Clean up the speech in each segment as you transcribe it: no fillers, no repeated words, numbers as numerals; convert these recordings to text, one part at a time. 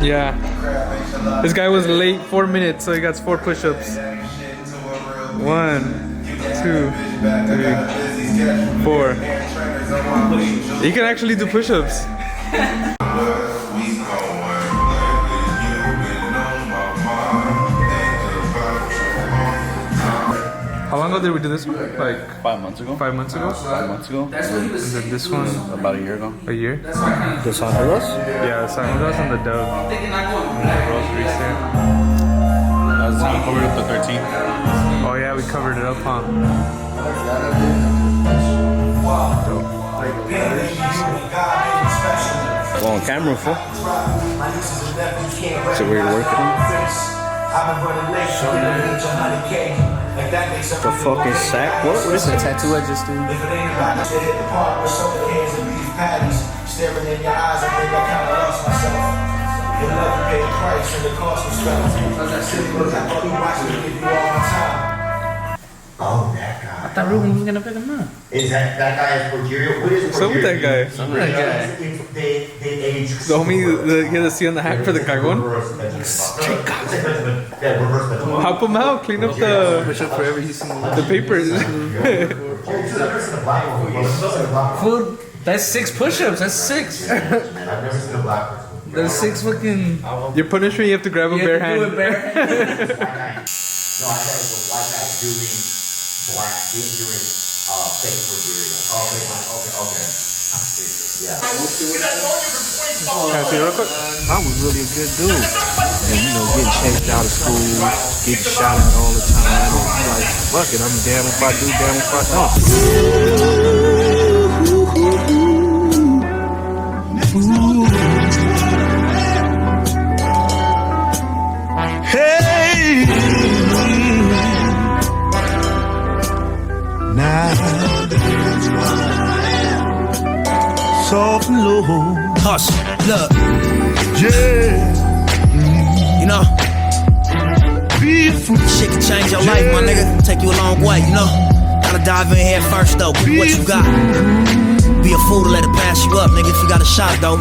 Yeah. This guy was late 4 minutes, so he got 4 push-ups. 1, 2, 3, 4. You can actually do push-ups. How long ago did we do this one? Like 5 months ago. 5 months ago? 5 months ago. And then this one? About a year ago. A year? The San Carlos? Yeah, the San Carlos and the Dove. And the Rose Grease there. That's covered up to 13. Oh yeah, we covered it up, huh? Well, on camera, fool. So we're working. The fucking sack? What is the tattoo I just did? Staring in your eyes, I think I kinda lost myself. Your love paid the price and the cost was felt. Oh, that guy. I thought Ruben was gonna pick him up. Is that guy is Porgerio? What is What's up with that guy? They age. The homie that get to see on the hat for the Cagon? Help him out, clean up the papers. Food. That's 6 push-ups. That's 6. I've never seen a black person. That's 6 fucking. Your punishment, you have to grab a bare hand. No, I thought it was a white guy doing black, doing fake Porgerio. Okay. Yeah. Can I see you real quick? I was really a good dude. And, getting chased out of school, getting shot at all the time. Like, fuck it, I'm damn if I do, damn if I don't. Hey! Now, soft and low. Hustle, look, Yeah. you know, shit can change your life, my nigga. Take you a long way, you know. Gotta dive in here first, though. Give what you got. Be a fool to let it pass you up, nigga, if you got a shot, though.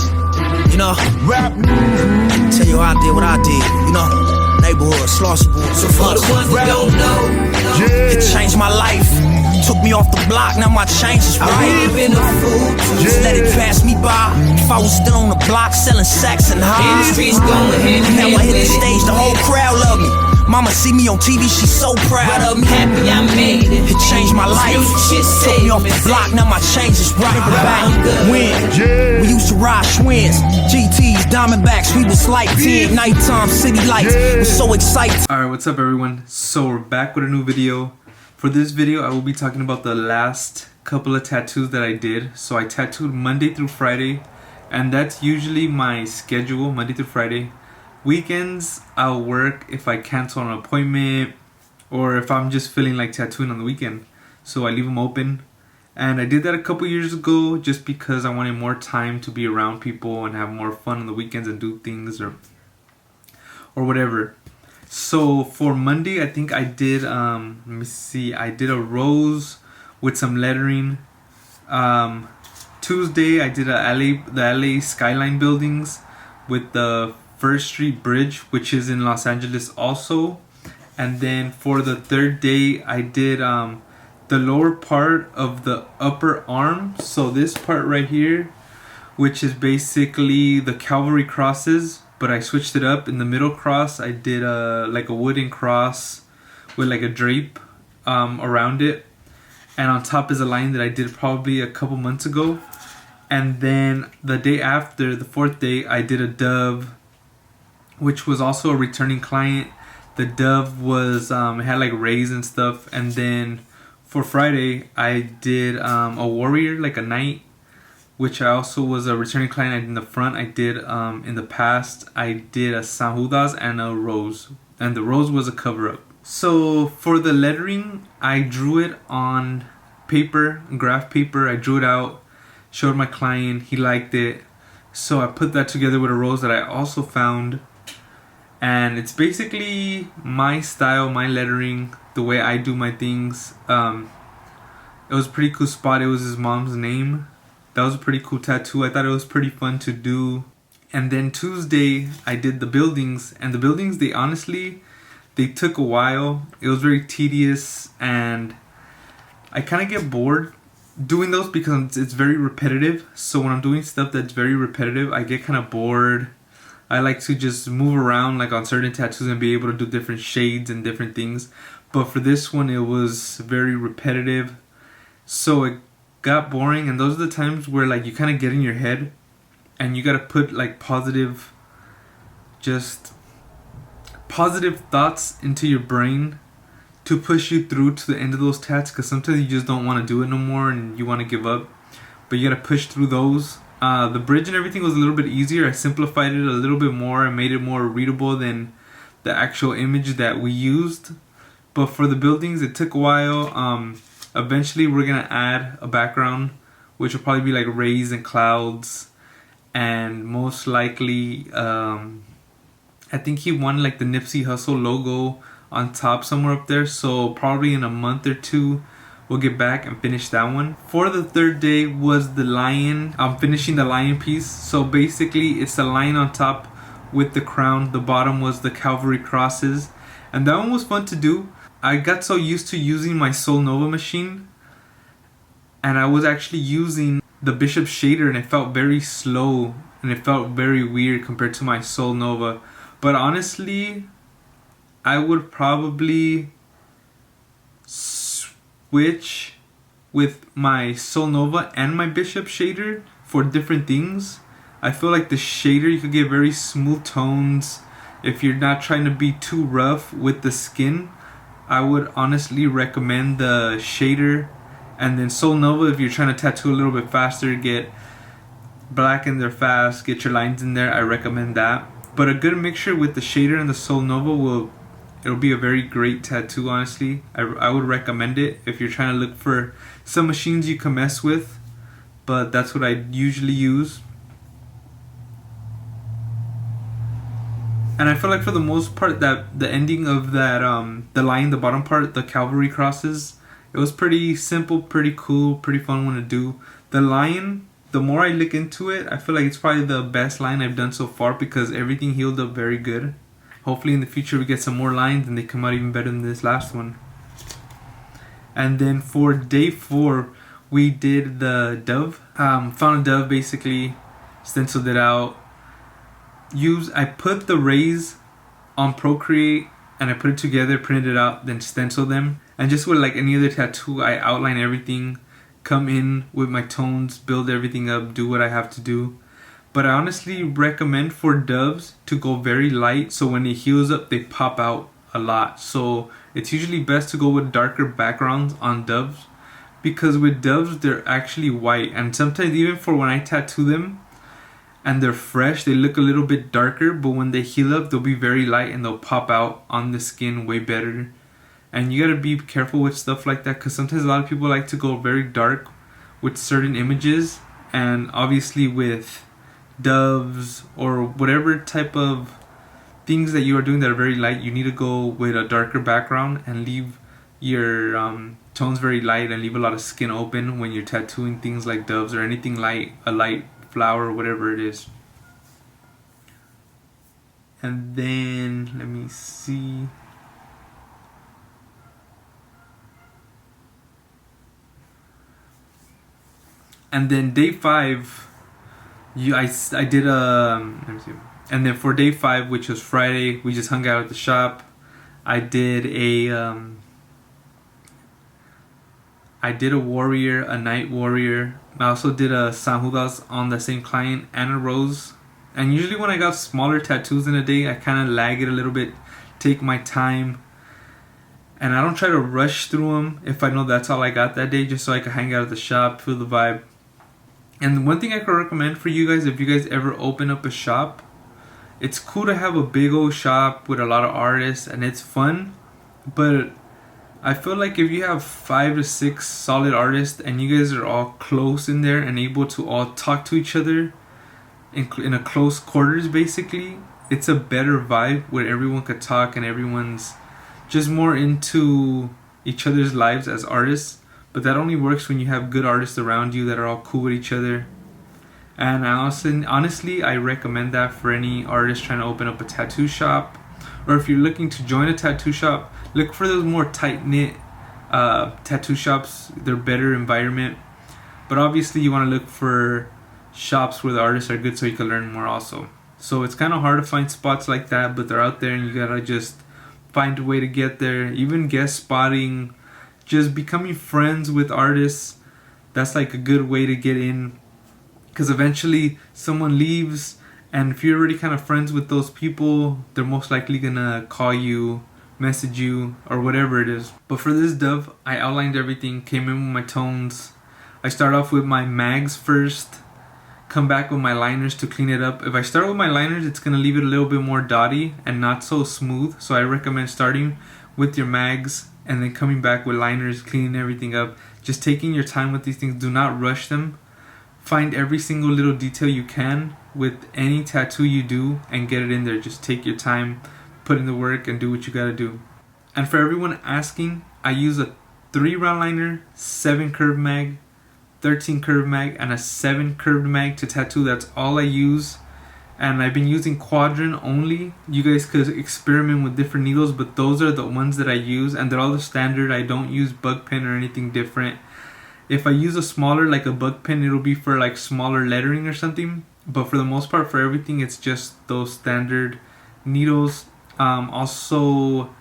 You know, Rap. tell you how I did what I did, you know. Neighborhood, Slaughterboard, so for the ones that don't know, it changed my life. Took me off the block, now my change is right. I've been a fool, just let it pass me by. If I was still on the block selling sacks and highs, industry's going hand in hand. Now I hit the stage, the whole crowd love me. Mama see me on TV, she's so proud of me. Happy I made it. It changed my life. Took me off the block, now my change is right. Back when we used to ride Schwinn's, GTs, Diamondbacks, we was like 10. Nighttime city lights was so exciting. Alright, what's up everyone? So we're back with a new video. For this video, I will be talking about the last couple of tattoos that I did. So I tattooed Monday through Friday, and that's usually my schedule, Monday through Friday. Weekends, I'll work if I cancel an appointment or if I'm just feeling like tattooing on the weekend. So I leave them open. And I did that a couple years ago just because I wanted more time to be around people and have more fun on the weekends and do things or whatever. So for Monday, I think I did, let me see, I did a rose with some lettering. Tuesday, I did the LA skyline buildings with the First Street Bridge, which is in Los Angeles also. And then for the third day, I did the lower part of the upper arm. So this part right here, which is basically the cavalry crosses, but I switched it up. In the middle cross, I did like a wooden cross with like a drape around it. And on top is a line that I did probably a couple months ago. And then the day after, the fourth day, I did a dove, which was also a returning client. The dove was, it had like rays and stuff. And then for Friday, I did a warrior, like a knight, which I also was a returning client. I did in the front. I did in the past, I did a San Judas and a rose. And the rose was a cover-up. So for the lettering, I drew it on paper, graph paper. I drew it out, showed my client. He liked it. So I put that together with a rose that I also found. And it's basically my style, my lettering, the way I do my things. It was a pretty cool spot. It was his mom's name. That was a pretty cool tattoo. I thought it was pretty fun to do. And then Tuesday I did the buildings, and the buildings, they took a while. It was very tedious, and I kind of get bored doing those because it's very repetitive. So when I'm doing stuff that's very repetitive, I get kind of bored. I like to just move around like on certain tattoos and be able to do different shades and different things. But for this one, it was very repetitive, so it got boring. And those are the times where like you kind of get in your head and you got to put like positive thoughts into your brain to push you through to the end of those tats, because sometimes you just don't want to do it no more and you want to give up, but you got to push through those. The bridge and everything was a little bit easier. I simplified it a little bit more and made it more readable than the actual image that we used. But for the buildings, it took a while. Eventually we're gonna add a background, which will probably be like rays and clouds, and most likely I think he wanted like the Nipsey Hussle logo on top somewhere up there. So probably in a month or two we'll get back and finish that one. For the third day was the lion. I'm finishing the lion piece. So basically it's the lion on top with the crown. The bottom was the Calvary crosses, and that one was fun to do. I got so used to using my Sol Nova machine, and I was actually using the Bishop shader, and it felt very slow and it felt very weird compared to my Sol Nova. But honestly, I would probably switch with my Sol Nova and my Bishop shader for different things. I feel like the shader, you could get very smooth tones if you're not trying to be too rough with the skin. I would honestly recommend the shader. And then Sol Nova, if you're trying to tattoo a little bit faster, get black in there fast, get your lines in there, I recommend that. But a good mixture with the shader and the Sol Nova it'll be a very great tattoo, honestly. I would recommend it if you're trying to look for some machines you can mess with, but that's what I usually use. And I feel like for the most part that the ending of that the line, the bottom part, the Calvary crosses, it was pretty simple, pretty cool, pretty fun one to do. The lion, the more I look into it, I feel like it's probably the best line I've done so far because everything healed up very good. Hopefully in the future we get some more lines and they come out even better than this last one. And then for day 4, we did the dove. Found a dove, basically, stenciled it out. I put the rays on Procreate and I put it together, printed it out, then stenciled them. And just with like any other tattoo, I outline everything, come in with my tones, build everything up, do what I have to do. But I honestly recommend for doves to go very light, so when it heals up, they pop out a lot. So it's usually best to go with darker backgrounds on doves, because with doves, they're actually white. And sometimes even for when I tattoo them and they're fresh, they look a little bit darker, but when they heal up, they'll be very light and they'll pop out on the skin way better. And you gotta be careful with stuff like that, because sometimes a lot of people like to go very dark with certain images, and obviously with doves or whatever type of things that you are doing that are very light, you need to go with a darker background and leave your tones very light and leave a lot of skin open when you're tattooing things like doves or anything light, a light flower, whatever it is. And then let me see. And then day 5, I did let me see. And then for day 5, which was Friday, we just hung out at the shop. I did a warrior, a night warrior. I also did a San Judas on the same client and a rose. And usually when I got smaller tattoos in a day, I kind of lag it a little bit, take my time, and I don't try to rush through them if I know that's all I got that day, just so I can hang out at the shop, feel the vibe. And one thing I could recommend for you guys, if you guys ever open up a shop, it's cool to have a big old shop with a lot of artists and it's fun, but I feel like if you have 5 to 6 solid artists and you guys are all close in there and able to all talk to each other in a close quarters, basically, it's a better vibe where everyone could talk and everyone's just more into each other's lives as artists. But that only works when you have good artists around you that are all cool with each other. And honestly, I recommend that for any artist trying to open up a tattoo shop, or if you're looking to join a tattoo shop, look for those more tight-knit tattoo shops. They're better environment, but obviously you want to look for shops where the artists are good so you can learn more also. So it's kind of hard to find spots like that, but they're out there and you gotta just find a way to get there. Even guest spotting, just becoming friends with artists, that's like a good way to get in, because eventually someone leaves, and if you're already kind of friends with those people, they're most likely gonna call you, message you, or whatever it is. But for this dove, I outlined everything, came in with my tones. I start off with my mags first, come back with my liners to clean it up. If I start with my liners, it's gonna leave it a little bit more dotty and not so smooth, so I recommend starting with your mags and then coming back with liners, cleaning everything up. Just taking your time with these things. Do not rush them. Find every single little detail you can with any tattoo you do and get it in there. Just take your time, put in the work, and do what you gotta do. And for everyone asking, I use a 3 round liner, 7 curved mag, 13 curved mag, and a 7 curved mag to tattoo. That's all I use. And I've been using quadrant only. You guys could experiment with different needles, but those are the ones that I use, and they're all the standard. I don't use bug pen or anything different. If I use a smaller, like a bug pen, it'll be for like smaller lettering or something. But for the most part, for everything, it's just those standard needles. Also,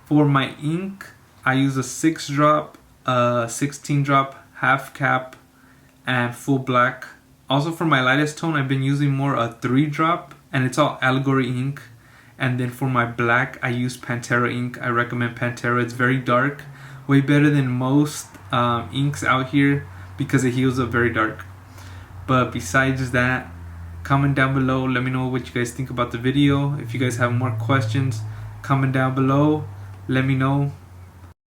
for my ink, I use a 6 drop, 16 drop, half cap, and full black. Also for my lightest tone, I've been using more a 3 drop, and it's all Allegory ink. And then for my black, I use Pantera ink. I recommend Pantera. It's very dark, way better than most inks out here because it heals up very dark. But besides that, comment down below. Let me know what you guys think about the video. If you guys have more questions, comment down below. Let me know.